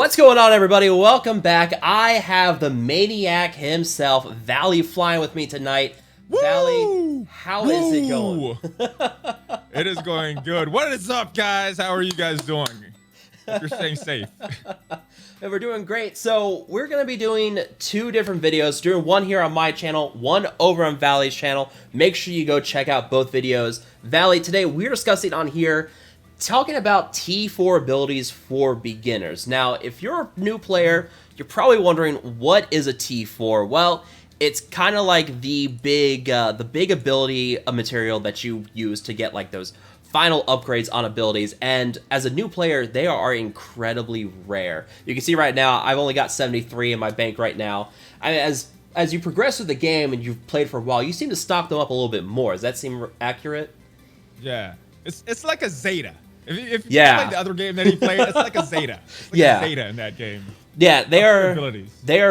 What's going on, everybody? Welcome back. I have the maniac himself, Valleyflyin, with me tonight. Woo! Valley, how is it going? It is going good. What is up, guys? How are you guys doing? Hope you're staying safe. And we're doing great. So we're going to be doing two different videos. Doing one here on my channel, one over on Valley's channel. Make sure you go check out both videos. Valley, today we're discussing on here talking about T4 abilities for beginners. Now, if you're a new player, you're probably wondering, what is a T4? Well, it's kind of like the big ability material that you use to get like those final upgrades on abilities. And as a new player, they are incredibly rare. You can see right now, I've only got 73 in my bank right now. As you progress through the game and you've played for a while, you seem to stock them up a little bit more. Does that seem accurate? Yeah, it's like a Zeta. If you yeah. play the other game that he played, it's like a Zeta. It's like a Zeta in that game. Yeah, they are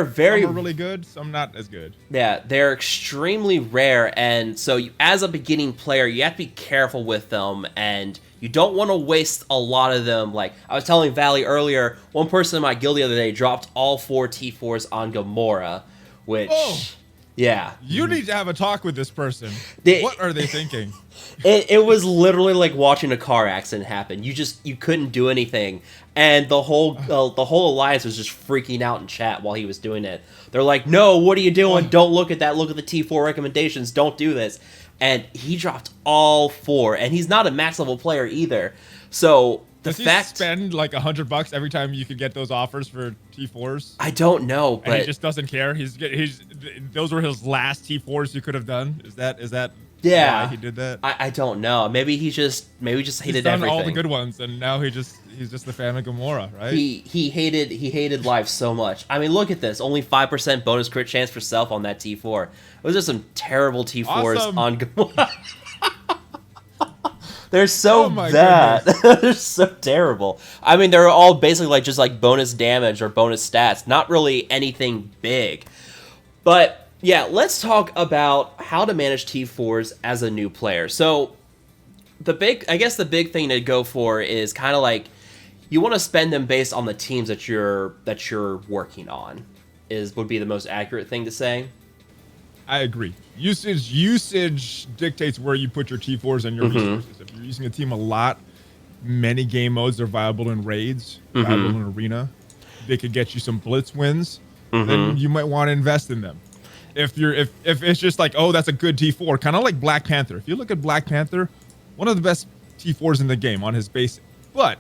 very... Some are really good, some not as good. Yeah, they're extremely rare, and so as a beginning player, you have to be careful with them, and you don't want to waste a lot of them. Like, I was telling Valley earlier, one person in my guild the other day dropped all 4 T4s on Gamora, which... Oh. Yeah. You need to have a talk with this person. What are they thinking? It was literally like watching a car accident happen. You couldn't do anything, and the whole alliance was just freaking out in chat while he was doing it. They're like, "No, what are you doing? Don't look at that. Look at the T4 recommendations. Don't do this." And he dropped all 4, and he's not a max level player either. So Does he spend like $100 every time you could get those offers for T4s? I don't know, but and he just doesn't care. Those were his last T4s you could have done. Is that yeah, why he did that? I don't know. Maybe he just hated done everything. All the good ones, and now he's just a fan of Gamora, right? He hated life so much. I mean, look at this. Only 5% bonus crit chance for self on that T4. Those are some terrible T4s on Gamora. They're so bad. They're so terrible. I mean, they're all basically like just like bonus damage or bonus stats. Not really anything big. But yeah, let's talk about how to manage T4s as a new player. So I guess the big thing to go for is kind of like you want to spend them based on the teams that you're working on. Would be the most accurate thing to say. I agree. Usage dictates where you put your T4s and your resources. If you're using a team a lot, many game modes are viable in raids, viable in arena. They could get you some blitz wins. Then you might want to invest in them. If it's just like, oh, that's a good T4, kind of like Black Panther. If you look at Black Panther, one of the best T4s in the game on his base. But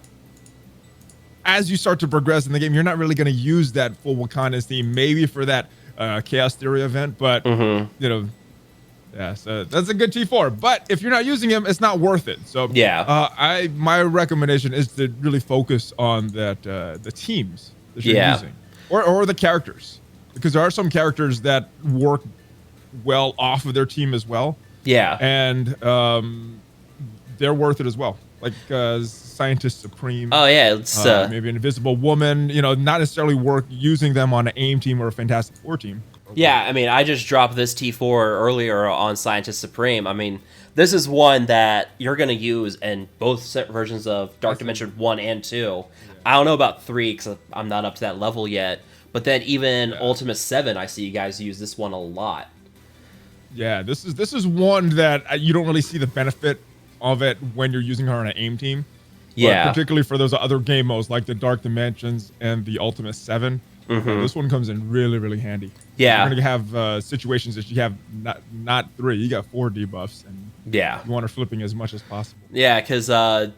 as you start to progress in the game, you're not really going to use that full Wakanda's theme. Maybe for that Chaos Theory event, but you know, yeah, so that's a good T4. But if you're not using him, it's not worth it. So yeah, my recommendation is to really focus on the teams that you're using, or the characters, because there are some characters that work well off of their team as well. Yeah, and they're worth it as well. Like Scientist Supreme. Oh yeah, it's maybe an Invisible Woman. You know, not necessarily worth using them on an AIM team or a Fantastic Four team. Yeah, I mean, I just dropped this T4 earlier on Scientist Supreme. I mean, this is one that you're going to use in both set versions of Dark Dimension 1 and 2. Yeah. I don't know about 3 because I'm not up to that level yet. But then even Ultimate 7, I see you guys use this one a lot. Yeah, this is one that you don't really see the benefit of it when you're using her on an AIM team. Yeah. But particularly for those other game modes like the Dark Dimensions and the Ultimate 7. This one comes in really, really handy. Yeah. You're going to have situations that you have not 3. You got 4 debuffs. And you want her flipping as much as possible. Yeah, because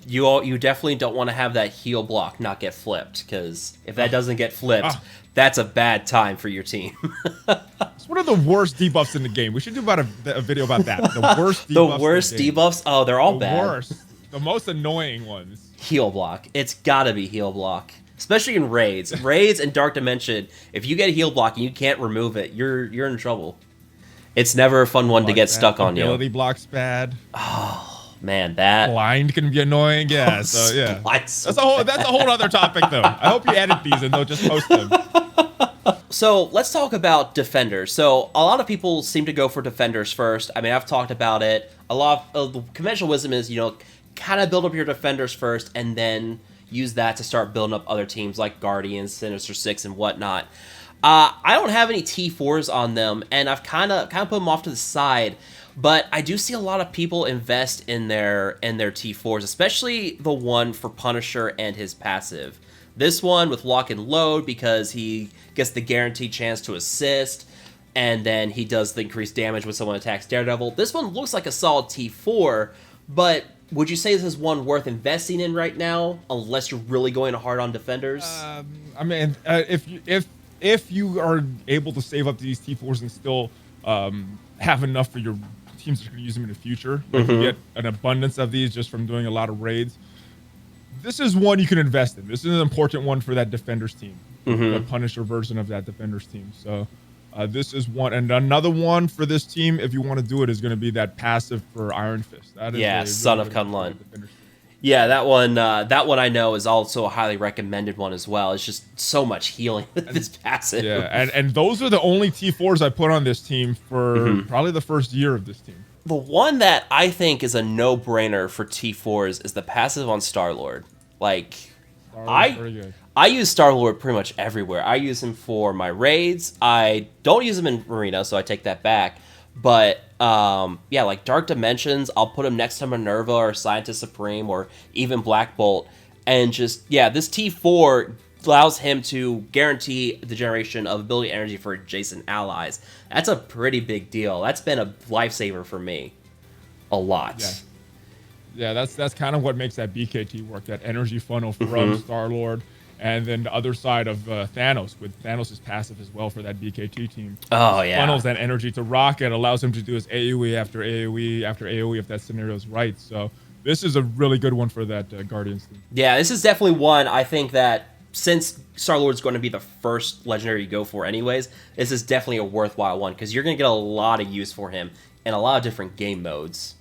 you definitely don't want to have that heal block not get flipped. Because if that doesn't get flipped, that's a bad time for your team. It's one of the worst debuffs in the game. We should do about a video about that. The worst debuffs. The worst debuffs? Oh, they're all bad. The worst. The most annoying ones. Heal block. It's got to be heal block. Especially in raids. Raids and Dark Dimension, if you get a heal block and you can't remove it, you're in trouble. It's never a fun one to get stuck on you. Ability block's bad. Oh, man, that... Blind can be annoying, yeah. So, yeah. That's a whole other topic, though. I hope you edit these and they'll just post them. So let's talk about defenders. So a lot of people seem to go for defenders first. I mean, I've talked about it. A lot of the conventional wisdom is, kind of build up your defenders first and then use that to start building up other teams like Guardians, Sinister Six, and whatnot. I don't have any T4s on them, and I've kind of put them off to the side. But I do see a lot of people invest in their T4s, especially the one for Punisher and his passive. This one with Lock and Load because he gets the guaranteed chance to assist, and then he does the increased damage when someone attacks Daredevil. This one looks like a solid T4, but would you say this is one worth investing in right now, unless you're really going hard on defenders? I mean, if you are able to save up these T4s and still have enough for your teams that are going to use them in the future, like you get an abundance of these just from doing a lot of raids, this is one you can invest in. This is an important one for that Defenders team, the Punisher version of that Defenders team. So this is one. And another one for this team, if you want to do it, is going to be that passive for Iron Fist. That is Son of Kunlun. Yeah, that one I know is also a highly recommended one as well. It's just so much healing with this passive. Yeah, and those are the only T4s I put on this team for probably the first year of this team. The one that I think is a no-brainer for T4s is the passive on Star-Lord. Like, I use Star-Lord pretty much everywhere. I use him for my raids. I don't use him in Arena, so I take that back. But, yeah, like Dark Dimensions, I'll put him next to Minerva or Scientist Supreme or even Black Bolt. And just, yeah, this T4 allows him to guarantee the generation of ability energy for adjacent allies. That's a pretty big deal. That's been a lifesaver for me. A lot. Yeah, that's kind of what makes that BKT work, that energy funnel from Star-Lord. And then the other side of Thanos, with Thanos' passive as well for that BKT team. Oh, yeah. Funnels that energy to Rocket, allows him to do his AoE after AoE after AoE if that scenario is right. So this is a really good one for that Guardians team. Yeah, this is definitely one I think that since Star-Lord's going to be the first legendary you go for anyways, this is definitely a worthwhile one because you're going to get a lot of use for him in a lot of different game modes.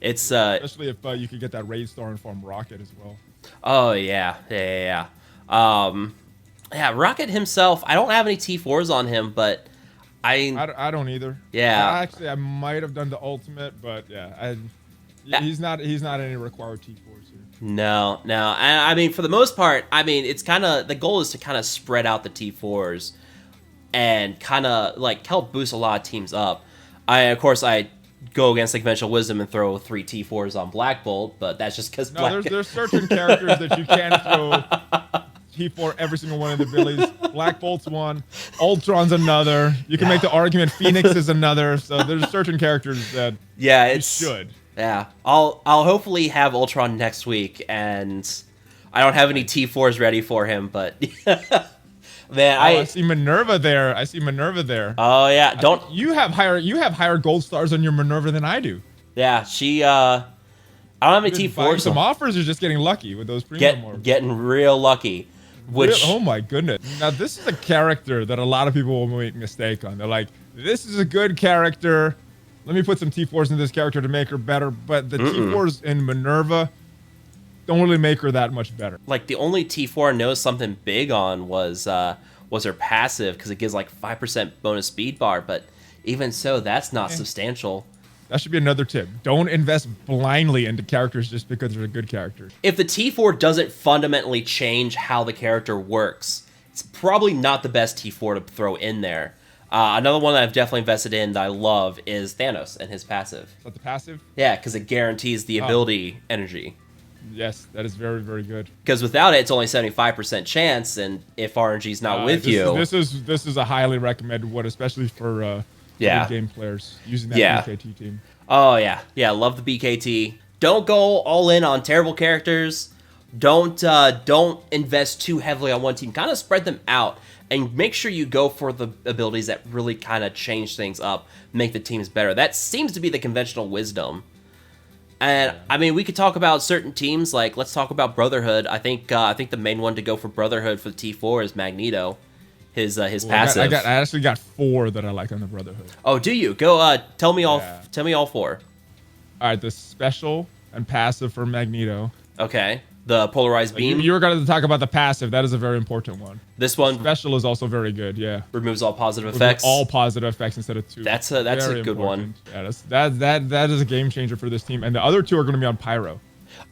It's especially if you could get that Raid Star and farm Rocket as well. Oh, yeah. Yeah, Rocket himself, I don't have any T4s on him, but I don't either. Yeah. Actually, I might have done the ultimate, but yeah, he's not any required T4s here. No. And I mean, for the most part, I mean, it's kind of, the goal is to kind of spread out the T4s and kind of like help boost a lot of teams up. Of course, I go against the conventional wisdom and throw 3 T4s on Black Bolt, but that's just because there's certain characters that you can't throw T4 every single one of the abilities. Black Bolt's one, Ultron's another. You can make the argument Phoenix is another. So there's certain characters that you should. Yeah, I'll hopefully have Ultron next week, and I don't have any T4s ready for him, but man, I see Minerva there. Oh yeah, you have higher gold stars on your Minerva than I do. Yeah, she I don't have any T4s. Some offers are just getting lucky with those premium orders. Getting real lucky. Oh my goodness. Now this is a character that a lot of people will make a mistake on. They're like, this is a good character. Let me put some T4s in this character to make her better. But the T4s in Minerva don't really make her that much better. Like the only T4 I know something big on was her passive because it gives like 5% bonus speed bar. But even so, that's not substantial. That should be another tip. Don't invest blindly into characters just because they're good characters. If the T4 doesn't fundamentally change how the character works, it's probably not the best T4 to throw in there. Another one that I've definitely invested in that I love is Thanos and his passive. Is that the passive? Yeah, because it guarantees the ability energy. Yes, that is very, very good. Because without it, it's only 75% chance, and if RNG's not with you... This is a highly recommended one, especially for good game players using that BKT team. Oh, yeah. Yeah, love the BKT. Don't go all in on terrible characters. Don't invest too heavily on one team. Kind of spread them out. And make sure you go for the abilities that really kind of change things up, make the teams better. That seems to be the conventional wisdom. And I mean, we could talk about certain teams. Like, let's talk about Brotherhood. I think the main one to go for Brotherhood for the T4 is Magneto. His passive. I actually got 4 that I like on the Brotherhood. Oh, do you? Go. Tell me all. Tell me all 4. All right, the special and passive for Magneto. Okay. The polarized beam. You were going to talk about the passive. That is a very important one. This one. Special is also very good. Yeah. Removes all positive effects. All positive effects instead of 2. That's a good one. Yeah, that is a game changer for this team. And the other 2 are going to be on Pyro.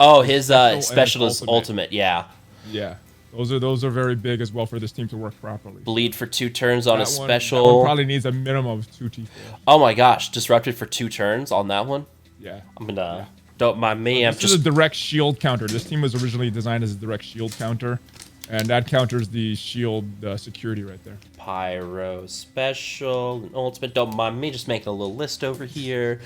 Oh, his and special his is ultimate. Yeah. Yeah, those are very big as well for this team to work properly. Bleed for 2 turns on a special. That one probably needs a minimum of 2 T4s. Oh my gosh, disrupted for 2 turns on that one. Yeah. I'm gonna don't mind me. This is a direct shield counter. This team was originally designed as a direct shield counter, and that counters the shield security right there. Pyro special and ultimate. Don't mind me. Just making a little list over here.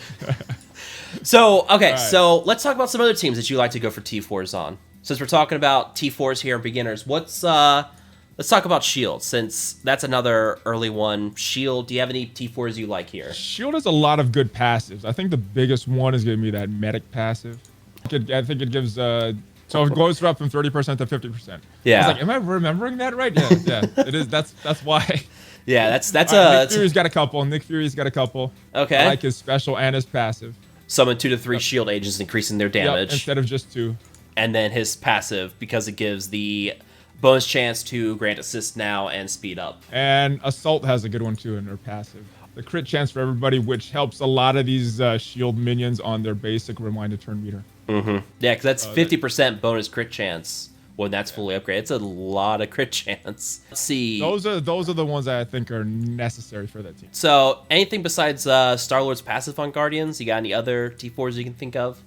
So okay, so let's talk about some other teams that you like to go for T4s on. Since we're talking about T4s here and beginners, let's talk about Shield, since that's another early one. Shield, do you have any T4s you like here? Shield has a lot of good passives. I think the biggest one is going to be that medic passive. I think it gives so it goes up from 30% to 50%. Yeah. I was like, am I remembering that right? Yeah, it is. That's why. Yeah, that's Nick Fury's got a couple. Nick Fury's got a couple. Okay. I like his special and his passive. Summon 2 to 3 shield agents, increasing their damage. Instead of just 2. And then his passive, because it gives the bonus chance to grant assist now and speed up. And Assault has a good one too in their passive. The crit chance for everybody, which helps a lot of these shield minions on their basic rewind a turn meter. Mm-hmm. Yeah, because that's 50% bonus crit chance when that's fully upgraded. It's a lot of crit chance. Let's see. Those are the ones that I think are necessary for that team. So anything besides Star-Lord's passive on Guardians? You got any other T4s you can think of?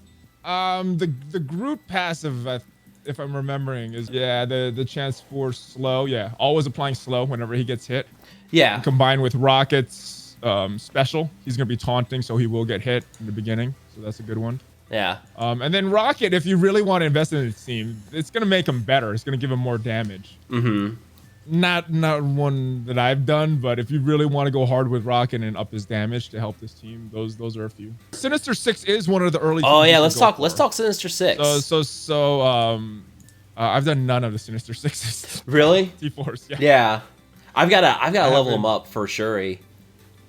The Groot passive, if I'm remembering, is the chance for slow. Yeah, always applying slow whenever he gets hit. Yeah. And combined with Rocket's special, he's gonna be taunting, so he will get hit in the beginning. So that's a good one. Yeah. And then Rocket, if you really want to invest in his team, it's gonna make him better. It's gonna give him more damage. Mm-hmm. Not one that I've done, but if you really want to go hard with Rocket and up his damage to help this team, those are a few. Sinister Six is one of the early. Oh yeah, let's talk Sinister Six. I've done none of the Sinister Sixes. Really? T4s. Yeah. Yeah. I've gotta level them up for Shuri.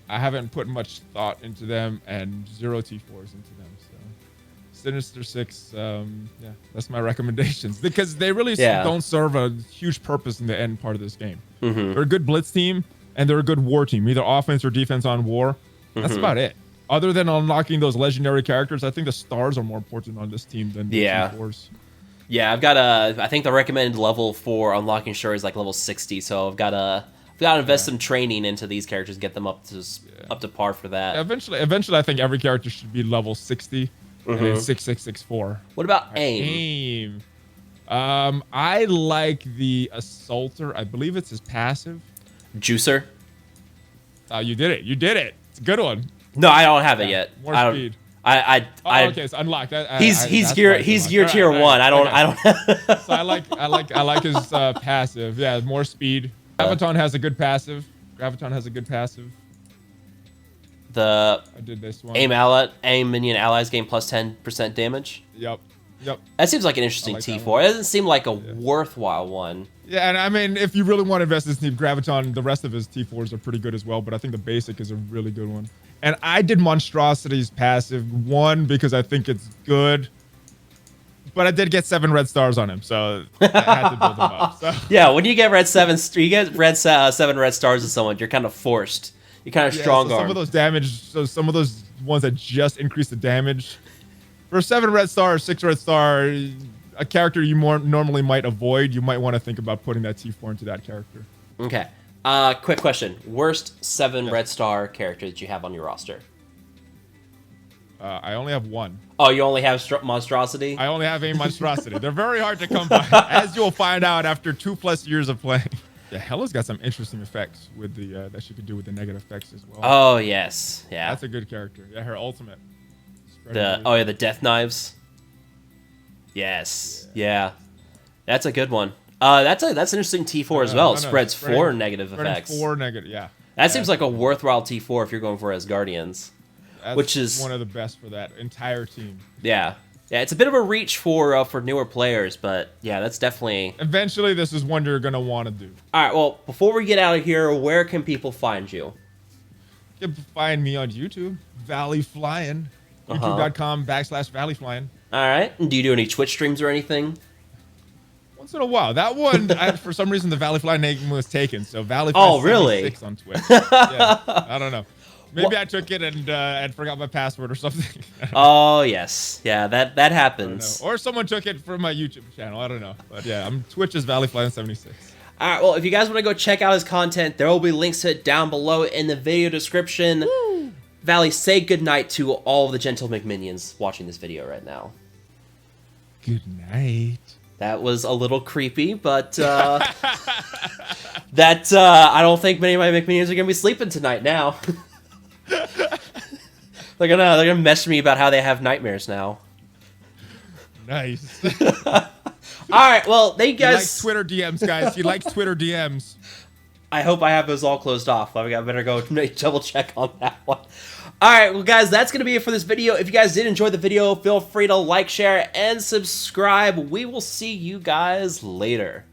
I haven't put much thought into them and 0 T4s into them. So Sinister Six, that's my recommendations because they really don't serve a huge purpose in the end part of this game. Mm-hmm. They're a good blitz team and they're a good war team, either offense or defense on war. That's about it. Other than unlocking those legendary characters, I think the stars are more important on this team than the T4s. Yeah, I think the recommended level for unlocking Shuri is like level 60, so I've got to invest some training into these characters, get them up to par for that. Eventually, I think every character should be level 60 and then 6664. What about AIM? I like the Assaulter. I believe it's his passive. Juicer. You did it. It's a good one. No, I don't have it yet. More speed. Okay, it's unlocked. He's gear tier 1. I don't. So I like his passive. Yeah, more speed. Graviton has a good passive. I did this one. AIM minion allies gain plus 10% damage. Yep. That seems like an interesting T4. It doesn't seem like a worthwhile one. Yeah, and I mean, if you really want to invest in this team, Graviton, the rest of his T4s are pretty good as well, but I think the basic is a really good one. And I did Monstrosity's passive, one, because I think it's good, but I did get 7 red stars on him, so I had to build them up. So. Yeah, when you get 7 red stars to someone, you're kind of forced. You're kind of strong arm. Some of those some of those ones that just increase the damage. For 7 red star, 6 red star, a character you normally might avoid, you might want to think about putting that T4 into that character. Okay. Quick question. Worst 7 red star character that you have on your roster? I only have 1. Oh, you only have Monstrosity? I only have a Monstrosity. They're very hard to come by, as you'll find out after 2+ years of playing. Yeah, Hela's got some interesting effects with the that she could do with the negative effects as well. Oh, yes. Yeah. That's a good character. Yeah, her ultimate. The death knives. Yes. Yeah. That's a good one. That's an interesting T4 as well. Spreads 4 negative effects. 4 negative, yeah. That seems like a worthwhile T4 if you're going for as Guardians. That's which is one of the best for that entire team. Yeah. Yeah, it's a bit of a reach for newer players, but yeah, that's definitely... Eventually, this is one you're going to want to do. All right, well, before we get out of here, where can people find you? You can find me on YouTube, Valleyflyin. YouTube.com/Valleyflyin. All right. And do you do any Twitch streams or anything? Once in a while. That one, for some reason, the Valleyflyin name was taken. So Valleyflyin oh, really? 6 on Twitch. Yeah, I don't know. Maybe I took it and forgot my password or something. Oh yes, yeah, that happens. Or someone took it from my YouTube channel. I don't know, but yeah, Twitch is Valleyflyin76. All right, well, if you guys want to go check out his content, there will be links to it down below in the video description. Woo! Valley, say goodnight to all of the gentle McMinions watching this video right now. Good night. That was a little creepy, but I don't think many of my McMinions are gonna be sleeping tonight now. They're gonna mess me about how they have nightmares now. Nice. All right, well, thank you guys. He likes Twitter DMs, guys. He likes Twitter DMs. I hope I have those all closed off. I better go double check on that one. All right, well, guys, that's going to be it for this video. If you guys did enjoy the video, feel free to like, share, and subscribe. We will see you guys later.